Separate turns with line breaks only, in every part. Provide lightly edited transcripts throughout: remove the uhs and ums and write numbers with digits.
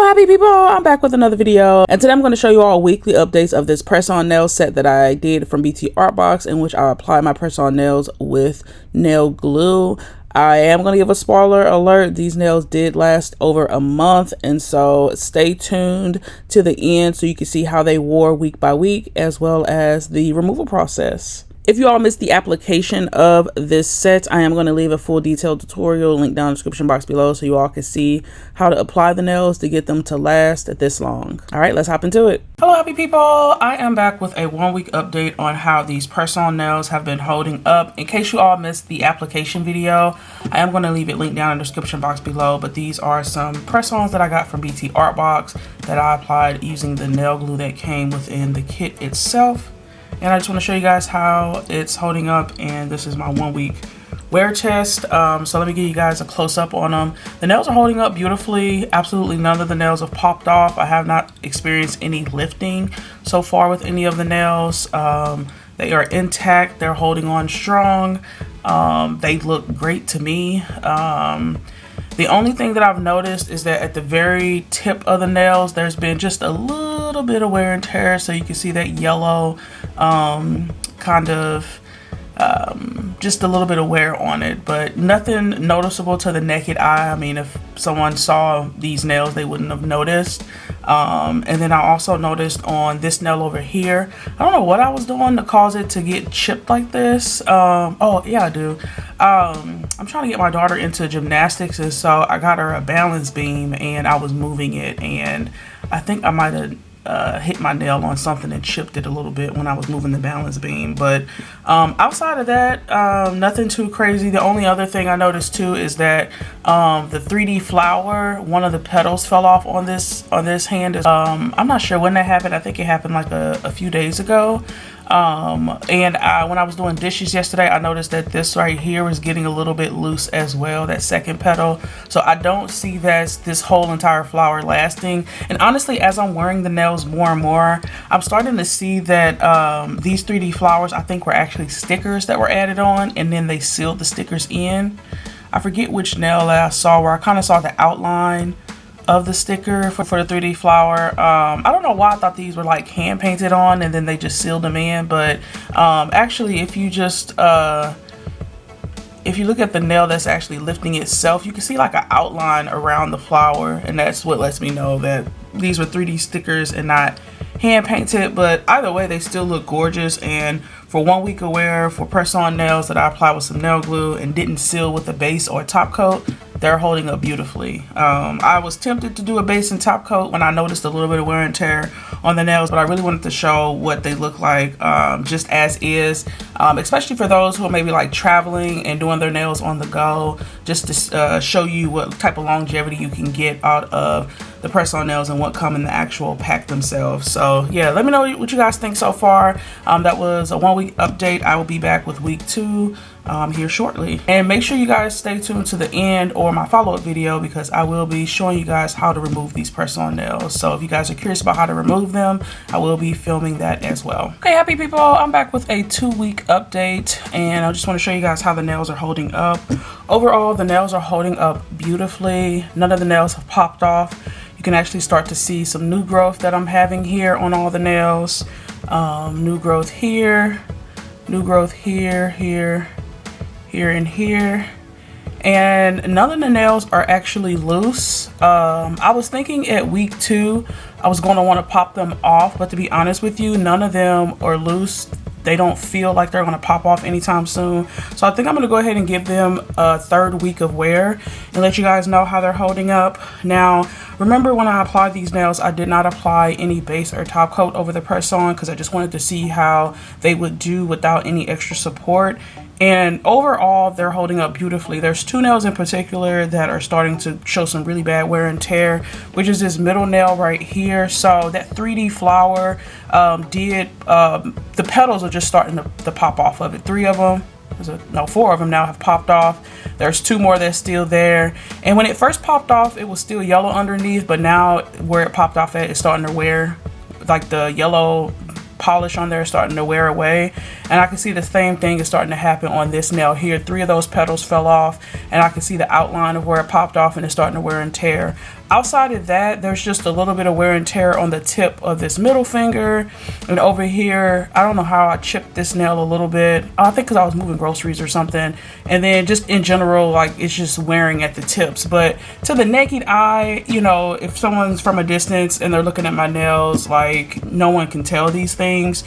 happy people, I'm back with another video, and today I'm going to show you all weekly updates of this press-on nail set that I did from BTArt box, in which I applied my press-on nails with nail glue. I am going to give a spoiler alert. These nails did last over a month, and so stay tuned to the end so you can see how they wore week by week, as well as the removal process. If you all missed the application of this set, I am going to leave a full detailed tutorial link down in the description box below so you all can see how to apply the nails to get them to last this long. All right, let's hop into it. Hello, happy people. I am back with a 1 week update on how these press-on nails have been holding up. In case you all missed the application video, I am going to leave it linked down in the description box below, but these are some press-ons that I got from BTArt box that I applied using the nail glue that came within the kit itself. And I just want to show you guys how it's holding up, and this is my 1 week wear test. So let me give you guys a close-up on them. The nails are holding up beautifully. Absolutely none of the nails have popped off. I have not experienced any lifting so far with any of the nails. They are intact. They're holding on strong. They look great to me. The only thing that I've noticed is that at the very tip of the nails, there's been just a little bit of wear and tear. So you can see that yellow kind of just a little bit of wear on it, but nothing noticeable to the naked eye. I mean, if someone saw these nails, they wouldn't have noticed. And then I also noticed on this nail over here, I don't know what I was doing to cause it to get chipped like this. Oh yeah, I do. I'm trying to get my daughter into gymnastics, and so I got her a balance beam and I was moving it, and I think I might have hit my nail on something and chipped it a little bit when I was moving the balance beam. But outside of that, nothing too crazy. The only other thing I noticed too is that the 3D flower, one of the petals fell off on this hand. I'm not sure when that happened. I think it happened like a few days ago. And when I was doing dishes yesterday, I noticed that this right here was getting a little bit loose as well, that second petal. So I don't see this whole entire flower lasting. And honestly, as I'm wearing the nails more and more, I'm starting to see that these 3D flowers, I think, were actually stickers that were added on, and then they sealed the stickers in. I forget which nail that I saw where I kind of saw the outline of the sticker for the 3D flower. I don't know why I thought these were like hand painted on and then they just sealed them in, but actually if you just if you look at the nail that's actually lifting itself, you can see like an outline around the flower, and that's what lets me know that these were 3D stickers and not hand painted. But either way, they still look gorgeous, and for 1 week of wear for press-on nails that I applied with some nail glue and didn't seal with a base or top coat, they're holding up beautifully. I was tempted to do a base and top coat when I noticed a little bit of wear and tear on the nails, but I really wanted to show what they look like just as is, especially for those who are maybe like traveling and doing their nails on the go, just to show you what type of longevity you can get out of the press-on nails and what come in the actual pack themselves. So yeah, let me know what you guys think so far. That was a 1 week update. I will be back with week 2 here shortly, and make sure you guys stay tuned to the end or my follow-up video, because I will be showing you guys how to remove these press-on nails. So if you guys are curious about how to remove them, I will be filming that as well. Okay, happy people, I'm back with a 2 week update, and I just want to show you guys how the nails are holding up. Overall, the nails are holding up beautifully. None of the nails have popped off. You can actually start to see some new growth that I'm having here on all the nails. New growth here, new growth here, here, and here. And none of the nails are actually loose. I was thinking at week 2 I was going to want to pop them off, but to be honest with you, none of them are loose. They don't feel like they're going to pop off anytime soon. So I think I'm going to go ahead and give them a 3rd week of wear and let you guys know how they're holding up. Now, remember when I applied these nails, I did not apply any base or top coat over the press-on because I just wanted to see how they would do without any extra support. And overall, they're holding up beautifully. There's 2 nails in particular that are starting to show some really bad wear and tear, which is this middle nail right here. So that 3D flower the petals are just starting to pop off of it. 3 of them, 4 of them now have popped off. There's 2 more that's still there. And when it first popped off, it was still yellow underneath, but now where it popped off at, it's starting to wear, like the yellow polish on there is starting to wear away, and I can see the same thing is starting to happen on this nail here. 3 of those petals fell off, and I can see the outline of where it popped off and it's starting to wear and tear. Outside of that, there's just a little bit of wear and tear on the tip of this middle finger. And over here, I don't know how I chipped this nail a little bit. I think because I was moving groceries or something. And then just in general, like, it's just wearing at the tips. But to the naked eye, you know, if someone's from a distance and they're looking at my nails, like, no one can tell these things.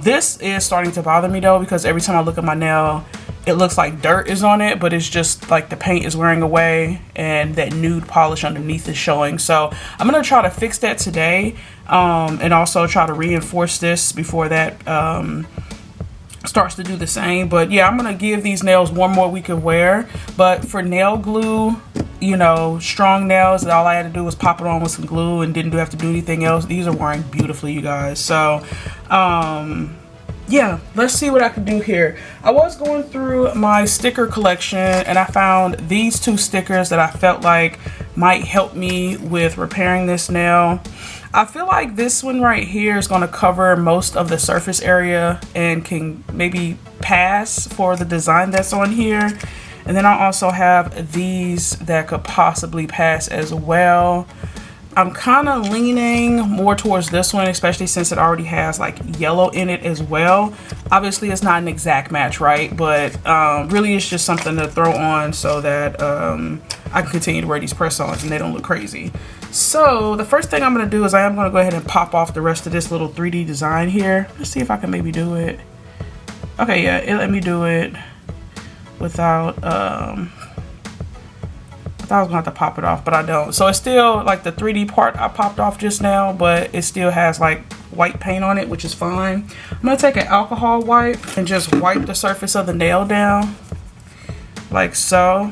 This is starting to bother me though, because every time I look at my nail, it looks like dirt is on it, but it's just like the paint is wearing away and that nude polish underneath is showing. So I'm gonna try to fix that today, and also try to reinforce this before that starts to do the same. But yeah, I'm gonna give these nails one more week of wear. But for nail glue, you know, strong nails, all I had to do was pop it on with some glue and didn't have to do anything else. These are wearing beautifully, you guys. So yeah, let's see what I can do here. I was going through my sticker collection and I found these two stickers that I felt like might help me with repairing this nail. I feel like this one right here is going to cover most of the surface area and can maybe pass for the design that's on here. And then I also have these that could possibly pass as well. I'm kind of leaning more towards this one, especially since it already has like yellow in it as well. Obviously it's not an exact match, right? But really it's just something to throw on so that I can continue to wear these press-ons and they don't look crazy. So the first thing I'm going to do is I am going to go ahead and pop off the rest of this little 3D design here. Let's see if I can maybe do it. Okay, yeah, it let me do it without I thought I was gonna have to pop it off, but I don't. So it's still like the 3D part I popped off just now, but it still has like white paint on it, which is fine. I'm gonna take an alcohol wipe and just wipe the surface of the nail down like so.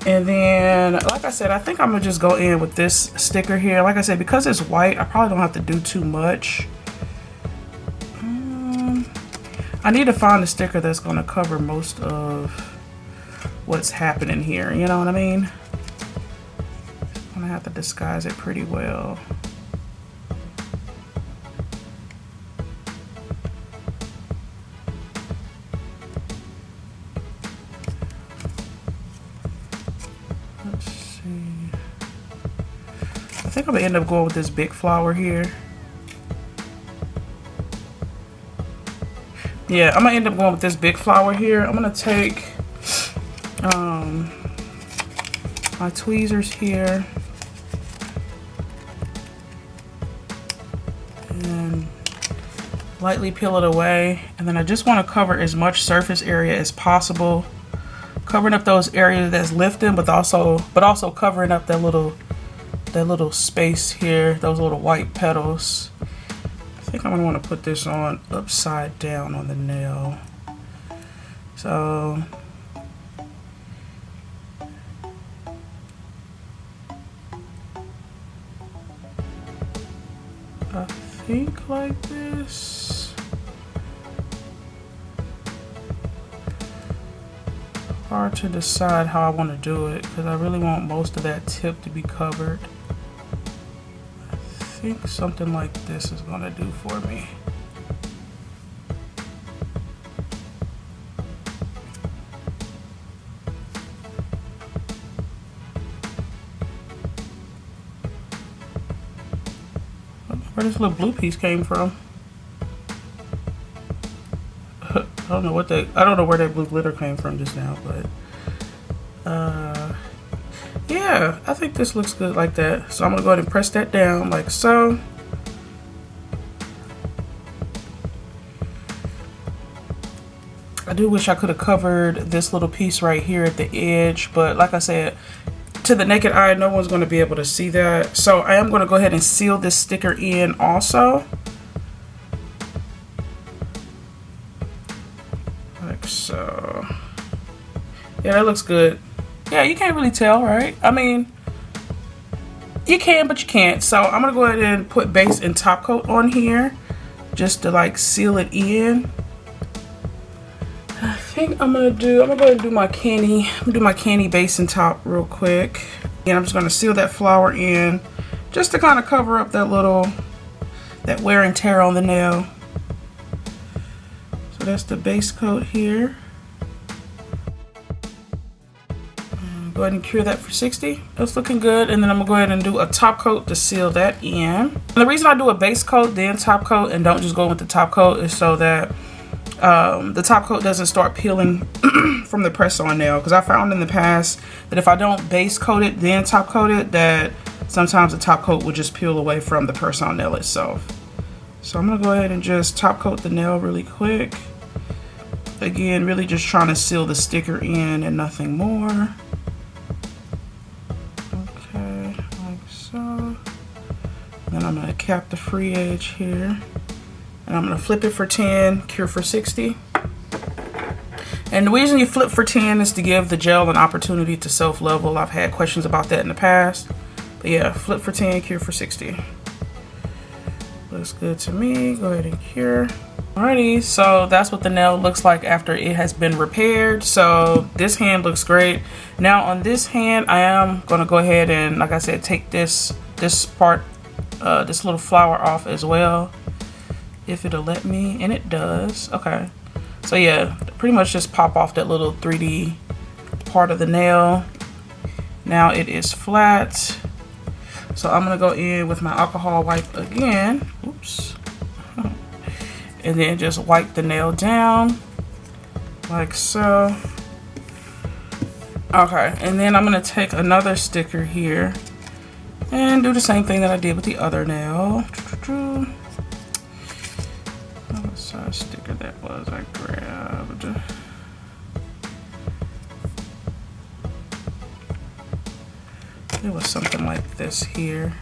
And then, like I said, I think I'm gonna just go in with this sticker here. Like I said, because it's white, I probably don't have to do too much. I need to find a sticker that's gonna cover most of what's happening here, you know what I mean? I'm gonna have to disguise it pretty well. Let's see. I think I'm gonna end up going with this big flower here. Yeah, I'm gonna end up going with this big flower here. I'm gonna take my tweezers here and lightly peel it away, and then I just want to cover as much surface area as possible, covering up those areas that's lifting, but also covering up that little space here, those little white petals. I think I'm gonna want to put this on upside down on the nail. So I think like this. Hard to decide how I want to do it because I really want most of that tip to be covered. I think something like this is going to do for me. Where this little blue piece came from. I don't know where that blue glitter came from just now, but yeah, I think this looks good like that. So I'm gonna go ahead and press that down like so. I do wish I could have covered this little piece right here at the edge, but like I said, to the naked eye, no one's going to be able to see that. So I am going to go ahead and seal this sticker in also. Like so. Yeah, that looks good. Yeah, you can't really tell, right? I mean, you can, but you can't. So I'm going to go ahead and put base and top coat on here just to like seal it in. I think I'm gonna go ahead and do my candy base and top real quick. And I'm just gonna seal that flower in just to kind of cover up that wear and tear on the nail. So that's the base coat here. Go Go ahead and cure that for 60. It's looking good. And then I'm gonna go ahead and do a top coat to seal that in. And the reason I do a base coat, then top coat, and don't just go with the top coat is so that the top coat doesn't start peeling from the press-on nail. Because I found in the past that if I don't base coat it, then top coat it, that sometimes the top coat will just peel away from the press-on nail itself. So I'm gonna go ahead and just top coat the nail really quick. Again, really just trying to seal the sticker in and nothing more. Okay, like so. Then I'm gonna cap the free edge here. And I'm gonna flip it for 10, cure for 60. And the reason you flip for 10 is to give the gel an opportunity to self-level. I've had questions about that in the past. But yeah, flip for 10, cure for 60. Looks good to me. Go ahead and cure. Alrighty, so that's what the nail looks like after it has been repaired. So this hand looks great. Now on this hand, I am gonna go ahead and, like I said, take this part, this little flower off as well, if it'll let me, and it does. Okay, so yeah, pretty much just pop off that little 3D part of the nail. Now it is flat. So I'm gonna go in with my alcohol wipe again. Oops. And then just wipe the nail down like so. Okay, and then I'm gonna take another sticker here and do the same thing that I did with the other nail. What size sticker that was I grabbed? It was something like this here.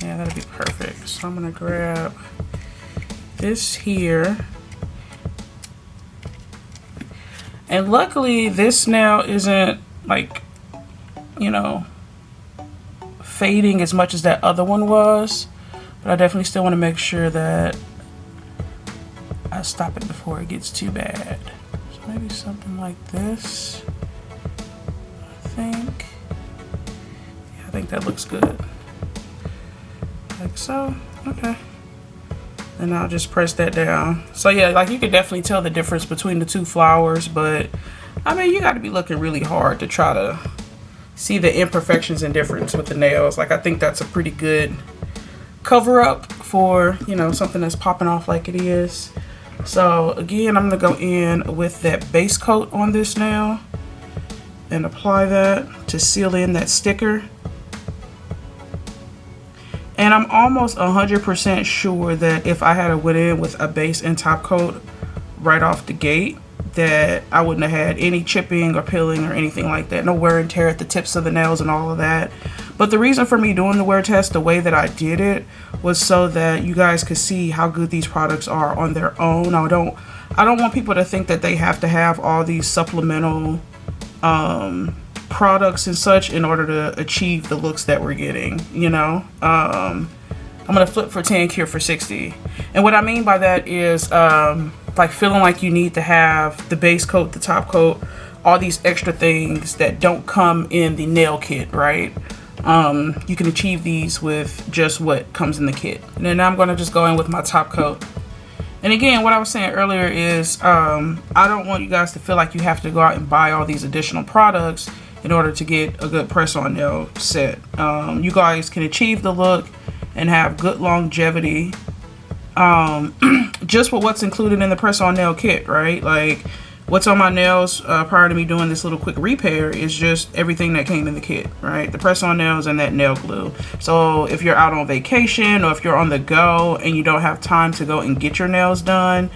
Yeah, that'd be perfect. So I'm gonna grab this here, and luckily this nail isn't like, you know, fading as much as that other one was, but I definitely still want to make sure that I stop it before it gets too bad. So maybe something like this, I think. Yeah, I think that looks good, like so. Okay. And I'll just press that down. So yeah, like you could definitely tell the difference between the two flowers, but I mean, you got to be looking really hard to try to see the imperfections and difference with the nails. Like I think that's a pretty good cover up for, you know, something that's popping off like it is. So again, I'm gonna go in with that base coat on this nail and apply that to seal in that sticker. And I'm almost 100% sure that if I had went in with a base and top coat right off the gate, that I wouldn't have had any chipping or peeling or anything like that. No wear and tear at the tips of the nails and all of that. But the reason for me doing the wear test the way that I did it was so that you guys could see how good these products are on their own. I don't want people to think that they have to have all these supplemental products and such in order to achieve the looks that we're getting, you know. I'm gonna flip for 10, cure for 60. And what I mean by that is like feeling like you need to have the base coat, the top coat, all these extra things that don't come in the nail kit, right? You can achieve these with just what comes in the kit. And then I'm gonna just go in with my top coat. And again, what I was saying earlier is I don't want you guys to feel like you have to go out and buy all these additional products in order to get a good press-on nail set. You guys can achieve the look and have good longevity just with what's included in the press-on nail kit, right? Like what's on my nails prior to me doing this little quick repair is just everything that came in the kit, right? The press-on nails and that nail glue. So if you're out on vacation or if you're on the go and you don't have time to go and get your nails done,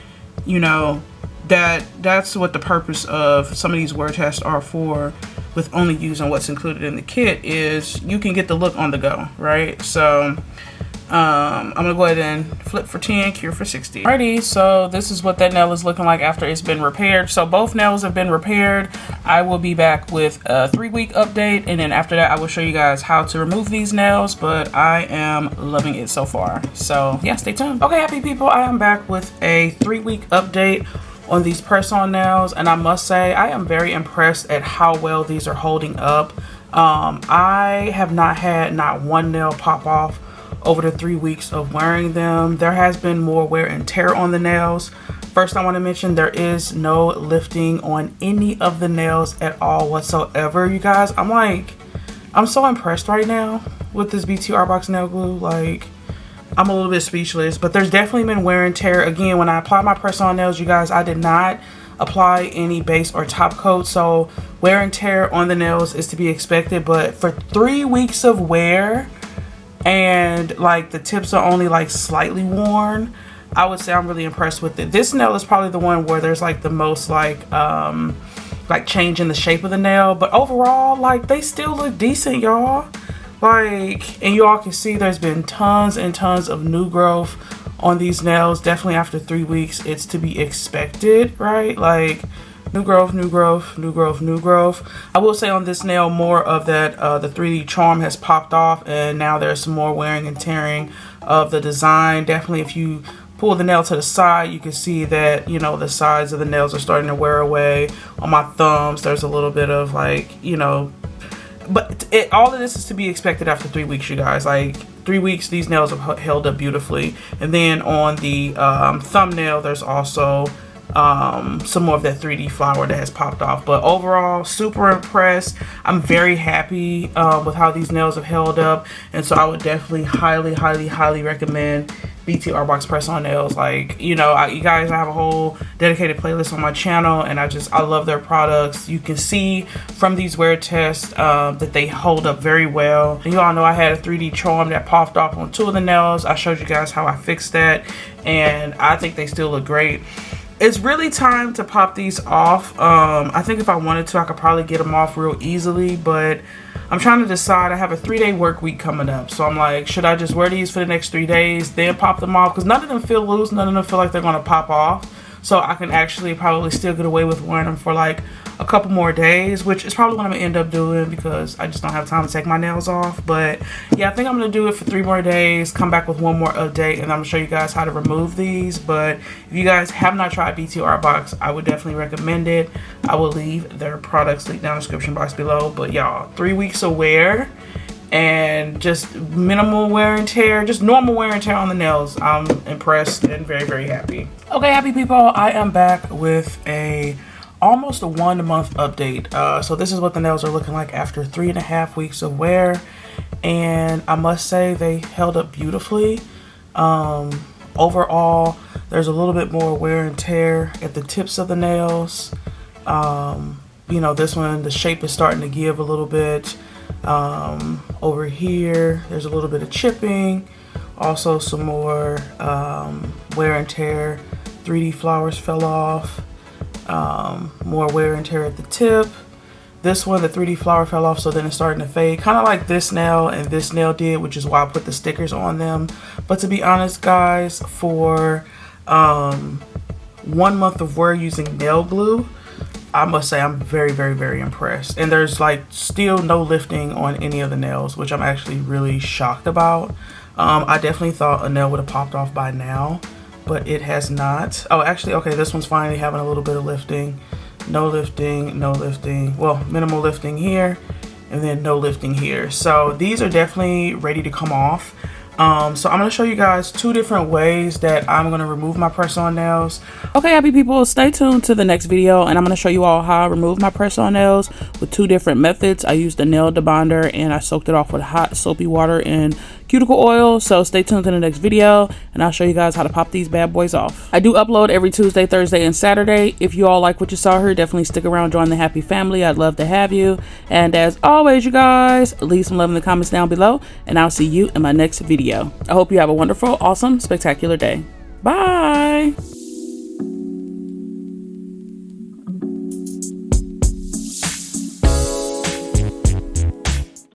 you know, that's what the purpose of some of these wear tests are for, with only using what's included in the kit, is you can get the look on the go, right? So I'm gonna go ahead and flip for 10, cure for 60. Alrighty, so this is what that nail is looking like after it's been repaired. So both nails have been repaired. I will be back with a 3-week update, and then after that I will show you guys how to remove these nails, but I am loving it so far. So yeah, stay tuned. Okay, happy people, I am back with a 3-week update on these press-on nails, and I must say I am very impressed at how well these are holding up. I have not had not one nail pop off over the 3 weeks of wearing them. There has been more wear and tear on the nails. First, I want to mention there is no lifting on any of the nails at all whatsoever, you guys. I'm so impressed right now with this BTArt box nail glue. Like, I'm a little bit speechless, but there's definitely been wear and tear. Again, when I apply my press-on nails, you guys, I did not apply any base or top coat, so wear and tear on the nails is to be expected. But for 3 weeks of wear, and like the tips are only like slightly worn, I would say I'm really impressed with it. This nail is probably the one where there's like the most like change in the shape of the nail, but overall, like, they still look decent, y'all. Like, and you all can see there's been tons and tons of new growth on these nails. Definitely after 3 weeks, it's to be expected, right? Like, new growth, new growth, new growth, new growth. I will say on this nail, more of that, the 3D charm has popped off, and now there's some more wearing and tearing of the design. Definitely, if you pull the nail to the side, you can see that, you know, the sides of the nails are starting to wear away. On my thumbs, there's a little bit of, like, you know, but all of this is to be expected after 3 weeks, you guys. Like, 3 weeks, these nails have held up beautifully. And then on the thumbnail, there's also some more of that 3D flower that has popped off. But overall, super impressed. I'm very happy with how these nails have held up, and so I would definitely highly recommend BTArt box press on nails. Like, you know, you guys, I have a whole dedicated playlist on my channel, and I love their products. You can see from these wear tests that they hold up very well. And you all know I had a 3D charm that popped off on 2 of the nails. I showed you guys how I fixed that, and I think they still look great. It's really time to pop these off. I think if I wanted to, I could probably get them off real easily, but I'm trying to decide. I have a 3-day work week coming up, so I'm like, should I just wear these for the next 3 days, then pop them off? Because none of them feel loose, none of them feel like they're going to pop off. So I can actually probably still get away with wearing them for like a couple more days, which is probably what I'm going to end up doing because I just don't have time to take my nails off. But yeah, I think I'm going to do it for 3 more days, come back with 1 more update, and I'm going to show you guys how to remove these. But if you guys have not tried BTArt box, I would definitely recommend it. I will leave their products linked down in the description box below. But y'all, 3 weeks of wear and just minimal wear and tear, just normal wear and tear on the nails. I'm impressed and very happy. Okay, happy people, I am back with almost a 1 month update. So this is what the nails are looking like after 3.5 weeks of wear, and I must say they held up beautifully. Overall, there's a little bit more wear and tear at the tips of the nails. You know, this one, the shape is starting to give a little bit. Over here, there's a little bit of chipping, also some more wear and tear. 3D flowers fell off. More wear and tear at the tip. This one, the 3D flower fell off, so then it's starting to fade, kind of like this nail and this nail did, which is why I put the stickers on them. But to be honest, guys, for 1 month of wear using nail glue, I must say I'm very impressed. And there's like still no lifting on any of the nails, which I'm actually really shocked about. I definitely thought a nail would have popped off by now, but it has not. Oh, actually, okay, this one's finally having a little bit of lifting. No lifting, no lifting. Well, minimal lifting here, and then no lifting here. So these are definitely ready to come off. So I'm going to show you guys 2 different ways that I'm going to remove my press-on nails. Okay, happy people, stay tuned to the next video, and I'm going to show you all how I remove my press-on nails with 2 different methods. I used the nail debonder, and I soaked it off with hot soapy water and cuticle oil. So stay tuned to the next video, and I'll show you guys how to pop these bad boys off. I do upload every Tuesday, Thursday, and Saturday. If you all like what you saw here, definitely stick around, join the happy family. I'd love to have you. And as always, you guys, leave some love in the comments down below, and I'll see you in my next video. I hope you have a wonderful, awesome, spectacular day. Bye.